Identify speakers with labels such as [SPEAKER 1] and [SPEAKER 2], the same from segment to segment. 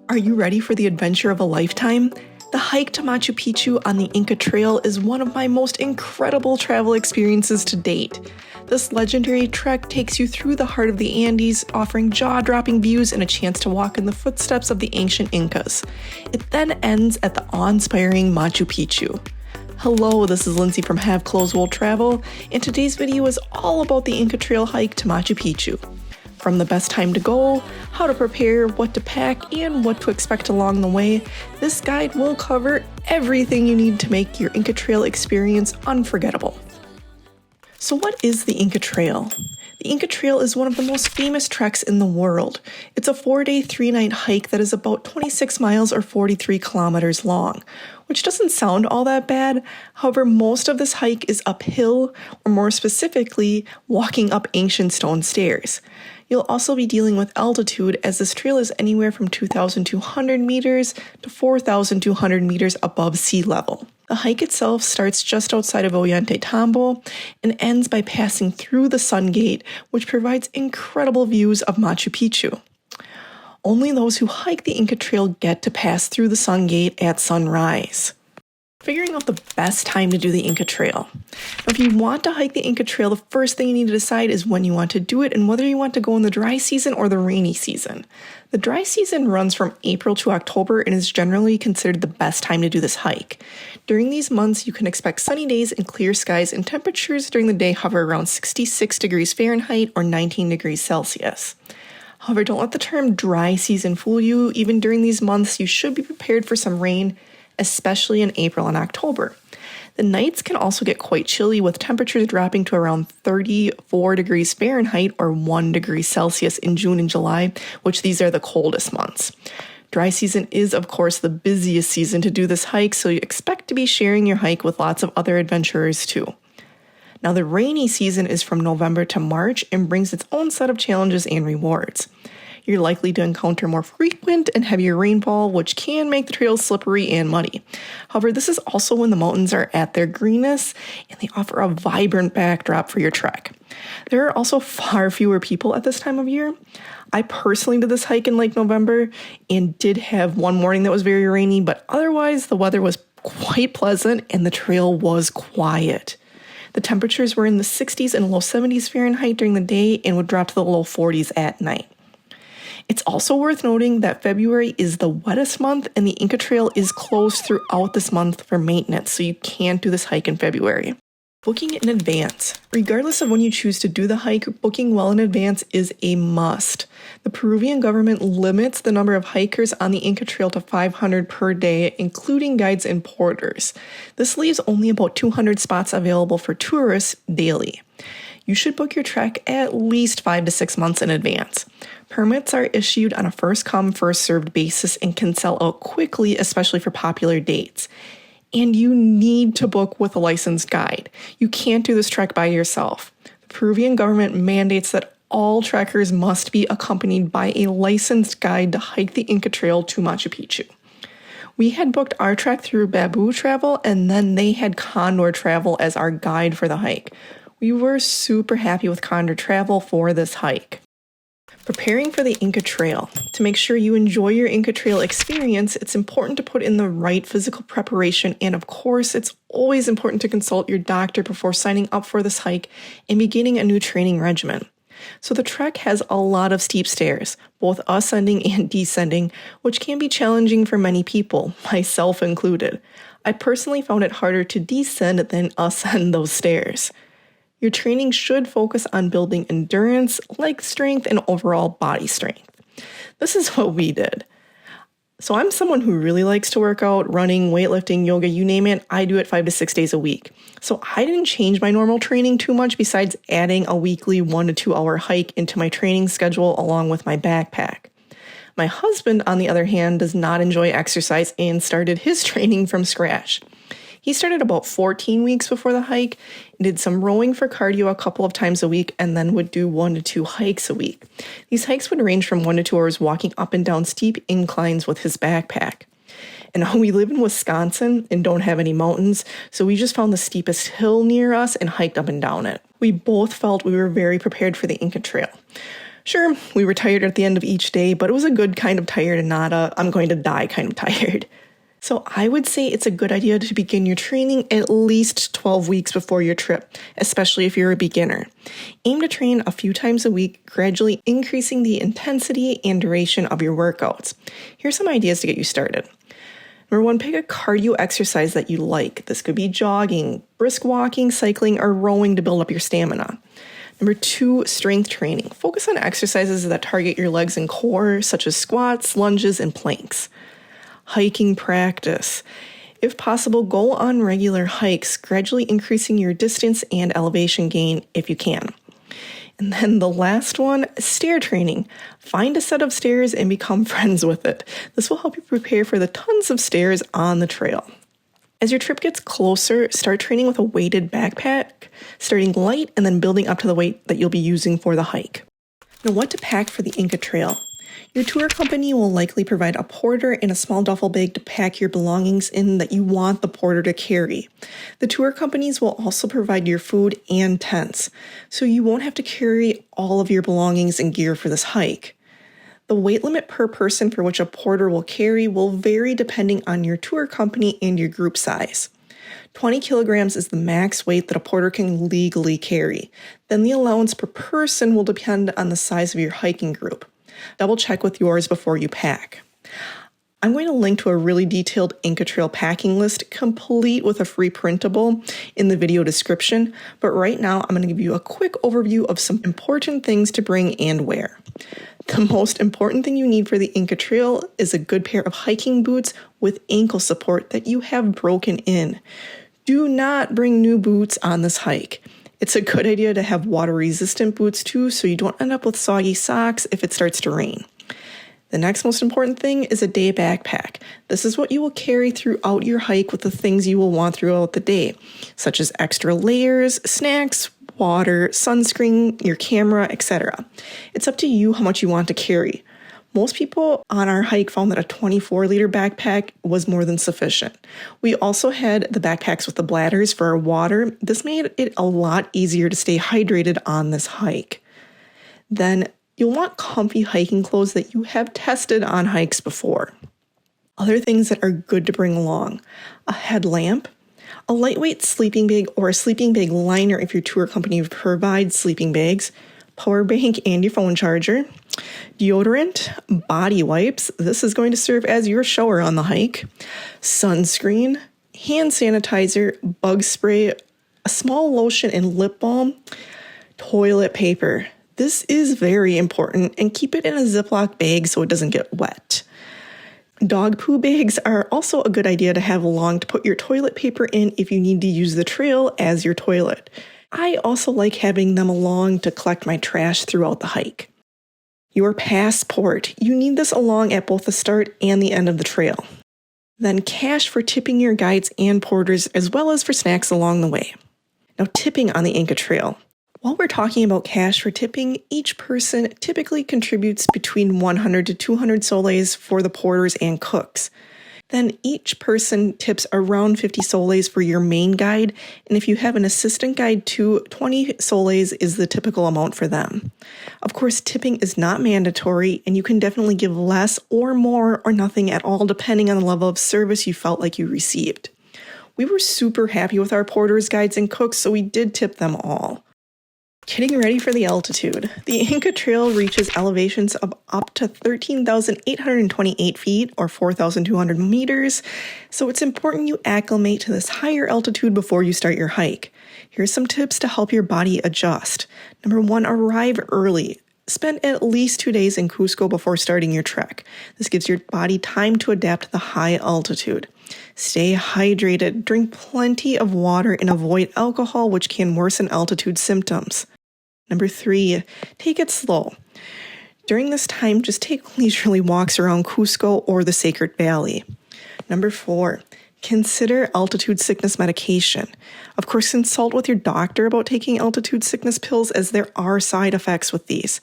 [SPEAKER 1] Are you ready for the adventure of a lifetime? The hike to Machu Picchu on the Inca Trail is one of my most incredible travel experiences to date. This legendary trek takes you through the heart of the Andes, offering jaw-dropping views and a chance to walk in the footsteps of the ancient Incas. It then ends at the awe-inspiring Machu Picchu. Hello, this is Lindsay from Have Clothes Will Travel, and today's video is all about the Inca Trail hike to Machu Picchu. From the best time to go, how to prepare, what to pack, and what to expect along the way, this guide will cover everything you need to make your Inca Trail experience unforgettable. So what is the Inca Trail? The Inca Trail is one of the most famous treks in the world. It's a 4-day, 3-night hike that is about 26 miles or 43 kilometers long, which doesn't sound all that bad. However, most of this hike is uphill, or more specifically, walking up ancient stone stairs. You'll also be dealing with altitude, as this trail is anywhere from 2,200 meters to 4,200 meters above sea level. The hike itself starts just outside of Ollantaytambo and ends by passing through the Sun Gate, which provides incredible views of Machu Picchu. Only those who hike the Inca Trail get to pass through the Sun Gate at sunrise. Figuring out the best time to do the Inca Trail. Now, if you want to hike the Inca Trail, the first thing you need to decide is when you want to do it and whether you want to go in the dry season or the rainy season. The dry season runs from April to October and is generally considered the best time to do this hike. During these months, you can expect sunny days and clear skies, and temperatures during the day hover around 66 degrees Fahrenheit or 19 degrees Celsius. However, don't let the term dry season fool you. Even during these months, you should be prepared for some rain, especially in April and October. The nights can also get quite chilly, with temperatures dropping to around 34 degrees Fahrenheit or 1 degree Celsius in June and July, which these are the coldest months. Dry season is, of course, the busiest season to do this hike, so you expect to be sharing your hike with lots of other adventurers too. Now, the rainy season is from November to March and brings its own set of challenges and rewards. You're likely to encounter more frequent and heavier rainfall, which can make the trails slippery and muddy. However, this is also when the mountains are at their greenest and they offer a vibrant backdrop for your trek. There are also far fewer people at this time of year. I personally did this hike in late November and did have one morning that was very rainy, but otherwise the weather was quite pleasant and the trail was quiet. The temperatures were in the 60s and low 70s Fahrenheit during the day and would drop to the low 40s at night. It's also worth noting that February is the wettest month and the Inca Trail is closed throughout this month for maintenance, so you can't do this hike in February. Booking in advance. Regardless of when you choose to do the hike, booking well in advance is a must. The Peruvian government limits the number of hikers on the Inca Trail to 500 per day, including guides and porters. This leaves only about 200 spots available for tourists daily. You should book your trek at least 5 to 6 months in advance. Permits are issued on a first-come, first-served basis and can sell out quickly, especially for popular dates. And you need to book with a licensed guide. You can't do this trek by yourself. The Peruvian government mandates that all trekkers must be accompanied by a licensed guide to hike the Inca Trail to Machu Picchu. We had booked our trek through Bamboo Travel, and then they had Condor Travel as our guide for the hike. We were super happy with Condor Travel for this hike. Preparing for the Inca Trail. To make sure you enjoy your Inca Trail experience, it's important to put in the right physical preparation, and of course, it's always important to consult your doctor before signing up for this hike and beginning a new training regimen. So the trek has a lot of steep stairs, both ascending and descending, which can be challenging for many people, myself included. I personally found it harder to descend than ascend those stairs. Your training should focus on building endurance, leg strength, and overall body strength. This is what we did. So I'm someone who really likes to work out, running, weightlifting, yoga, you name it. I do it 5 to 6 days a week. So I didn't change my normal training too much besides adding a weekly 1 to 2 hour hike into my training schedule along with my backpack. My husband, on the other hand, does not enjoy exercise and started his training from scratch. He started about 14 weeks before the hike, did some rowing for cardio a couple of times a week, and then would do 1 to 2 hikes a week. These hikes would range from 1 to 2 hours walking up and down steep inclines with his backpack. And we live in Wisconsin and don't have any mountains, so we just found the steepest hill near us and hiked up and down it. We both felt we were very prepared for the Inca Trail. Sure, we were tired at the end of each day, but it was a good kind of tired and not a I'm going to die kind of tired. So I would say it's a good idea to begin your training at least 12 weeks before your trip, especially if you're a beginner. Aim to train a few times a week, gradually increasing the intensity and duration of your workouts. Here's some ideas to get you started. Number 1, pick a cardio exercise that you like. This could be jogging, brisk walking, cycling, or rowing to build up your stamina. Number 2, strength training. Focus on exercises that target your legs and core, such as squats, lunges, and planks. Hiking practice. If possible, go on regular hikes, gradually increasing your distance and elevation gain if you can. And then the last one, stair training. Find a set of stairs and become friends with it. This will help you prepare for the tons of stairs on the trail. As your trip gets closer, start training with a weighted backpack, starting light and then building up to the weight that you'll be using for the hike. Now, what to pack for the Inca Trail? Your tour company will likely provide a porter and a small duffel bag to pack your belongings in that you want the porter to carry. The tour companies will also provide your food and tents, so you won't have to carry all of your belongings and gear for this hike. The weight limit per person for which a porter will carry will vary depending on your tour company and your group size. 20 kilograms is the max weight that a porter can legally carry. Then the allowance per person will depend on the size of your hiking group. Double check with yours before you pack. I'm going to link to a really detailed Inca Trail packing list, complete with a free printable, in the video description, but right now I'm going to give you a quick overview of some important things to bring and wear. The most important thing you need for the Inca Trail is a good pair of hiking boots with ankle support that you have broken in. Do not bring new boots on this hike. It's a good idea to have water-resistant boots too, so you don't end up with soggy socks if it starts to rain. The next most important thing is a day backpack. This is what you will carry throughout your hike with the things you will want throughout the day, such as extra layers, snacks, water, sunscreen, your camera, etc. It's up to you how much you want to carry. Most people on our hike found that a 24-liter backpack was more than sufficient. We also had the backpacks with the bladders for our water. This made it a lot easier to stay hydrated on this hike. Then you'll want comfy hiking clothes that you have tested on hikes before. Other things that are good to bring along: a headlamp, a lightweight sleeping bag or a sleeping bag liner if your tour company provides sleeping bags, power bank and your phone charger, deodorant, body wipes. This is going to serve as your shower on the hike, sunscreen, hand sanitizer, bug spray, a small lotion and lip balm, toilet paper. This is very important, and keep it in a Ziploc bag so it doesn't get wet. Dog poo bags are also a good idea to have along to put your toilet paper in if you need to use the trail as your toilet. I also like having them along to collect my trash throughout the hike. Your passport. You need this along at both the start and the end of the trail. Then cash for tipping your guides and porters, as well as for snacks along the way. Now, tipping on the Inca Trail. While we're talking about cash for tipping, each person typically contributes between 100 to 200 soles for the porters and cooks. Then each person tips around 50 soles for your main guide, and if you have an assistant guide too, 20 soles is the typical amount for them. Of course, tipping is not mandatory, and you can definitely give less or more or nothing at all depending on the level of service you felt like you received. We were super happy with our porters, guides, and cooks, so we did tip them all. Getting ready for the altitude. The Inca Trail reaches elevations of up to 13,828 feet or 4,200 meters, so it's important you acclimate to this higher altitude before you start your hike. Here's some tips to help your body adjust. Number 1, arrive early. Spend at least 2 days in Cusco before starting your trek. This gives your body time to adapt to the high altitude. Stay hydrated, drink plenty of water, and avoid alcohol, which can worsen altitude symptoms. Number 3, take it slow. During this time, just take leisurely walks around Cusco or the Sacred Valley. Number 4, consider altitude sickness medication. Of course, consult with your doctor about taking altitude sickness pills, as there are side effects with these.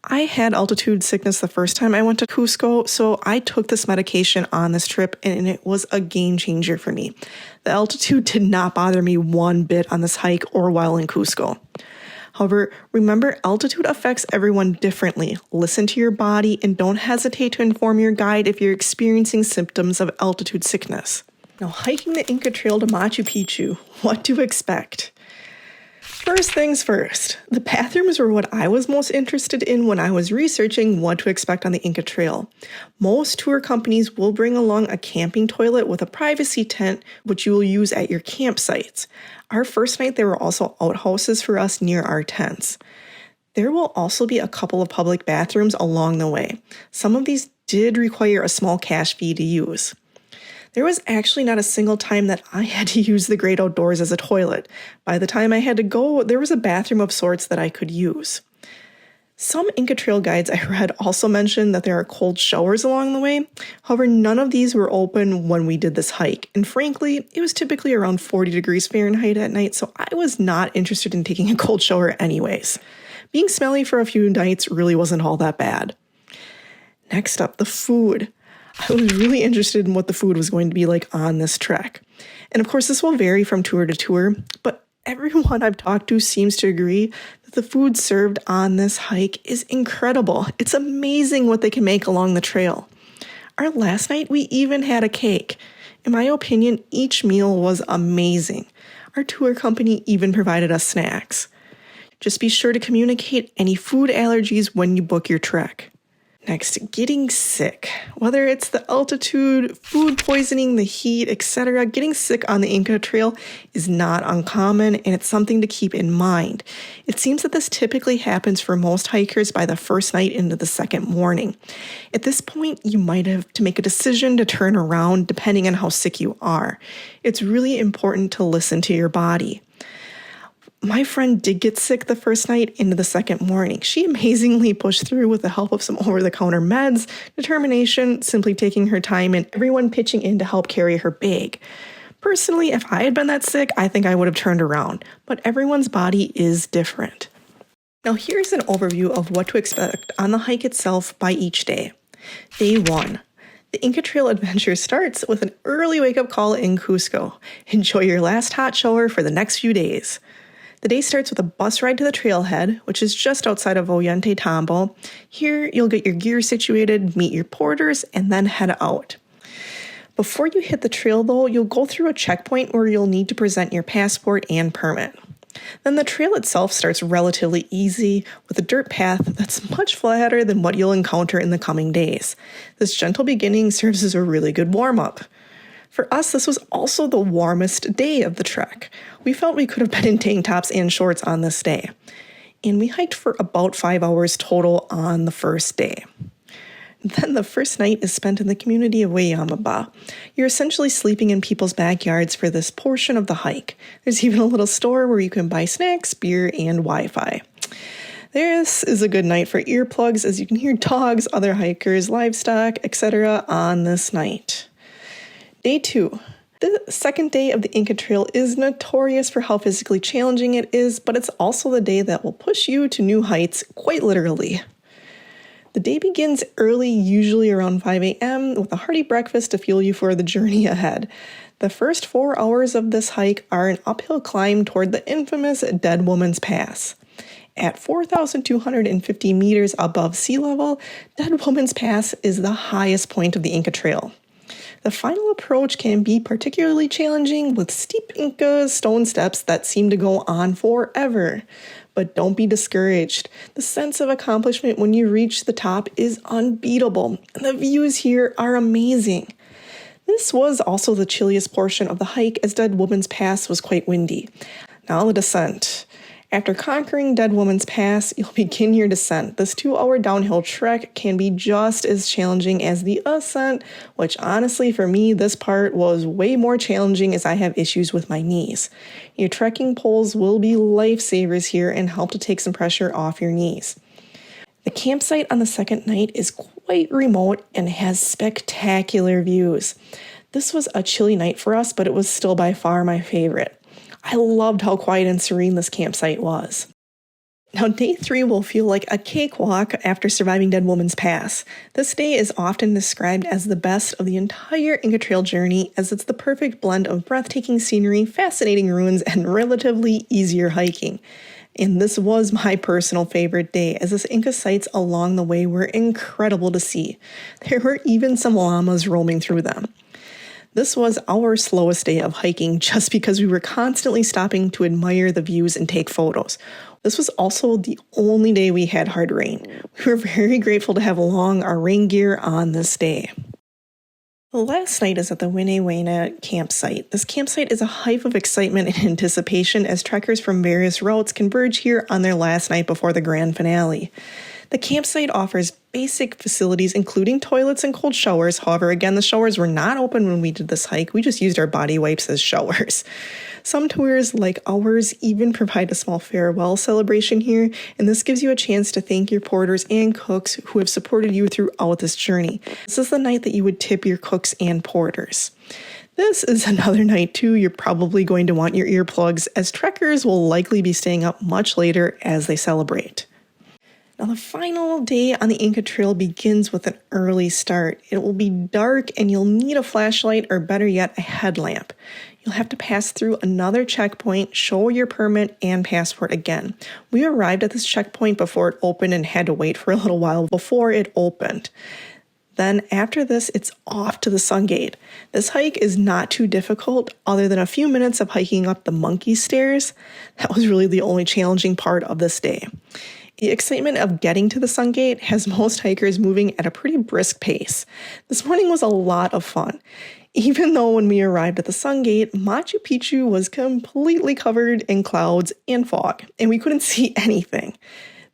[SPEAKER 1] I had altitude sickness the first time I went to Cusco, so I took this medication on this trip, and it was a game changer for me. The altitude did not bother me one bit on this hike or while in Cusco. However, remember altitude affects everyone differently. Listen to your body and don't hesitate to inform your guide if you're experiencing symptoms of altitude sickness. Now, hiking the Inca Trail to Machu Picchu, what to expect? First things first, the bathrooms were what I was most interested in when I was researching what to expect on the Inca Trail. Most tour companies will bring along a camping toilet with a privacy tent, which you will use at your campsites. Our first night, there were also outhouses for us near our tents. There will also be a couple of public bathrooms along the way. Some of these did require a small cash fee to use. There was actually not a single time that I had to use the great outdoors as a toilet. By the time I had to go, there was a bathroom of sorts that I could use. Some Inca Trail guides I read also mentioned that there are cold showers along the way. However, none of these were open when we did this hike. And frankly, it was typically around 40 degrees Fahrenheit at night, so I was not interested in taking a cold shower anyways. Being smelly for a few nights really wasn't all that bad. Next up, the food. I was really interested in what the food was going to be like on this trek. And of course, this will vary from tour to tour, but everyone I've talked to seems to agree that the food served on this hike is incredible. It's amazing what they can make along the trail. Our last night, we even had a cake. In my opinion, each meal was amazing. Our tour company even provided us snacks. Just be sure to communicate any food allergies when you book your trek. Next, getting sick. Whether it's the altitude, food poisoning, the heat, etc., getting sick on the Inca Trail is not uncommon, and it's something to keep in mind. It seems that this typically happens for most hikers by the first night into the second morning. At this point, you might have to make a decision to turn around depending on how sick you are. It's really important to listen to your body. My friend did get sick the first night into the second morning. She amazingly pushed through with the help of some over-the-counter meds, determination, simply taking her time, and everyone pitching in to help carry her bag. Personally, if I had been that sick, I think I would have turned around, but everyone's body is different. Now here's an overview of what to expect on the hike itself by each day. Day 1. The Inca Trail adventure starts with an early wake-up call in Cusco. Enjoy your last hot shower for the next few days. The day starts with a bus ride to the trailhead, which is just outside of Ollantaytambo. Here, you'll get your gear situated, meet your porters, and then head out. Before you hit the trail, though, you'll go through a checkpoint where you'll need to present your passport and permit. Then the trail itself starts relatively easy with a dirt path that's much flatter than what you'll encounter in the coming days. This gentle beginning serves as a really good warm-up. For us, this was also the warmest day of the trek. We felt we could have been in tank tops and shorts on this day. And we hiked for about 5 hours total on the first day. Then the first night is spent in the community of Wayamaba. You're essentially sleeping in people's backyards for this portion of the hike. There's even a little store where you can buy snacks, beer, and Wi-Fi. This is a good night for earplugs as you can hear dogs, other hikers, livestock, etc. on this night. Day 2. The second day of the Inca Trail is notorious for how physically challenging it is, but it's also the day that will push you to new heights, quite literally. The day begins early, usually around 5 a.m., with a hearty breakfast to fuel you for the journey ahead. The first 4 hours of this hike are an uphill climb toward the infamous Dead Woman's Pass. At 4,250 meters above sea level, Dead Woman's Pass is the highest point of the Inca Trail. The final approach can be particularly challenging with steep Inca stone steps that seem to go on forever. But don't be discouraged. The sense of accomplishment when you reach the top is unbeatable, and the views here are amazing. This was also the chilliest portion of the hike as Dead Woman's Pass was quite windy. Now the descent. After conquering Dead Woman's Pass, you'll begin your descent. This 2-hour downhill trek can be just as challenging as the ascent, which honestly for me, this part was way more challenging as I have issues with my knees. Your trekking poles will be lifesavers here and help to take some pressure off your knees. The campsite on the second night is quite remote and has spectacular views. This was a chilly night for us, but it was still by far my favorite. I loved how quiet and serene this campsite was. Now, day 3 will feel like a cakewalk after surviving Dead Woman's Pass. This day is often described as the best of the entire Inca Trail journey as it's the perfect blend of breathtaking scenery, fascinating ruins, and relatively easier hiking. And this was my personal favorite day, as the Inca sites along the way were incredible to see. There were even some llamas roaming through them. This was our slowest day of hiking just because we were constantly stopping to admire the views and take photos. This was also the only day we had hard rain. We were very grateful to have along our rain gear on this day. The last night is at the Winnewana campsite. This campsite is a hive of excitement and anticipation as trekkers from various routes converge here on their last night before the grand finale. The campsite offers basic facilities including toilets and cold showers. However, again, the showers were not open when we did this hike. We just used our body wipes as showers. Some tours, like ours, even provide a small farewell celebration here, and this gives you a chance to thank your porters and cooks who have supported you throughout this journey. This is the night that you would tip your cooks and porters. This is another night, too, you're probably going to want your earplugs, as trekkers will likely be staying up much later as they celebrate. Now, the final day on the Inca Trail begins with an early start. It will be dark and you'll need a flashlight, or better yet, a headlamp. You'll have to pass through another checkpoint, show your permit and passport again. We arrived at this checkpoint before it opened and had to wait for a little while before it opened. Then after this, it's off to the Sun Gate. This hike is not too difficult other than a few minutes of hiking up the monkey stairs. That was really the only challenging part of this day. The excitement of getting to the Sun Gate has most hikers moving at a pretty brisk pace. This morning was a lot of fun. Even though when we arrived at the Sun Gate, Machu Picchu was completely covered in clouds and fog, and we couldn't see anything.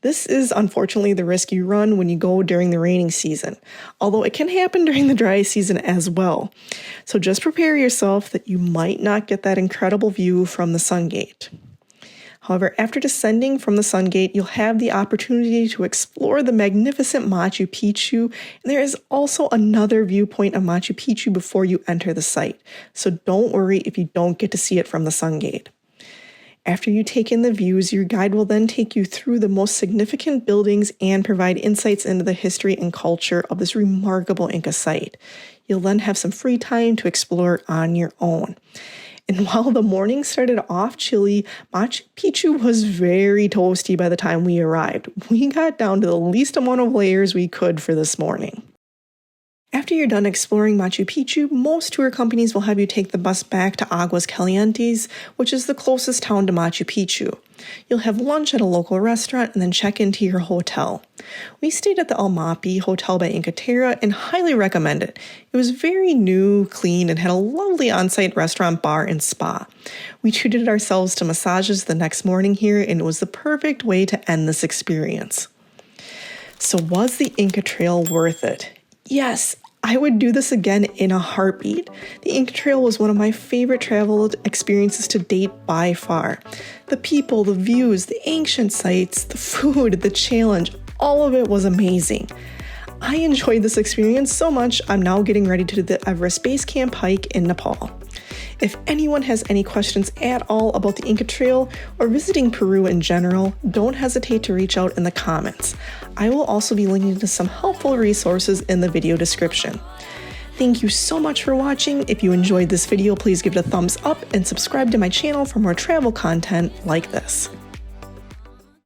[SPEAKER 1] This is unfortunately the risk you run when you go during the raining season, although it can happen during the dry season as well. So just prepare yourself that you might not get that incredible view from the Sun Gate. However, after descending from the Sun Gate, you'll have the opportunity to explore the magnificent Machu Picchu, and there is also another viewpoint of Machu Picchu before you enter the site, so don't worry if you don't get to see it from the Sun Gate. After you take in the views, your guide will then take you through the most significant buildings and provide insights into the history and culture of this remarkable Inca site. You'll then have some free time to explore on your own. And while the morning started off chilly, Machu Picchu was very toasty by the time we arrived. We got down to the least amount of layers we could for this morning. After you're done exploring Machu Picchu, most tour companies will have you take the bus back to Aguas, Calientes, which is the closest town to Machu Picchu. You'll have lunch at a local restaurant and then check into your hotel. We stayed at the Almapi Hotel by Inca Trail and highly recommend it. It was very new, clean, and had a lovely on-site restaurant, bar, and spa. We treated ourselves to massages the next morning here, and it was the perfect way to end this experience. So was the Inca Trail worth it? Yes, I would do this again in a heartbeat. The Inca Trail was one of my favorite travel experiences to date by far. The people, the views, the ancient sites, the food, the challenge, all of it was amazing. I enjoyed this experience so much, I'm now getting ready to do the Everest Base Camp hike in Nepal. If anyone has any questions at all about the Inca Trail or visiting Peru in general, don't hesitate to reach out in the comments. I will also be linking to some helpful resources in the video description. Thank you so much for watching. If you enjoyed this video, please give it a thumbs up and subscribe to my channel for more travel content like this.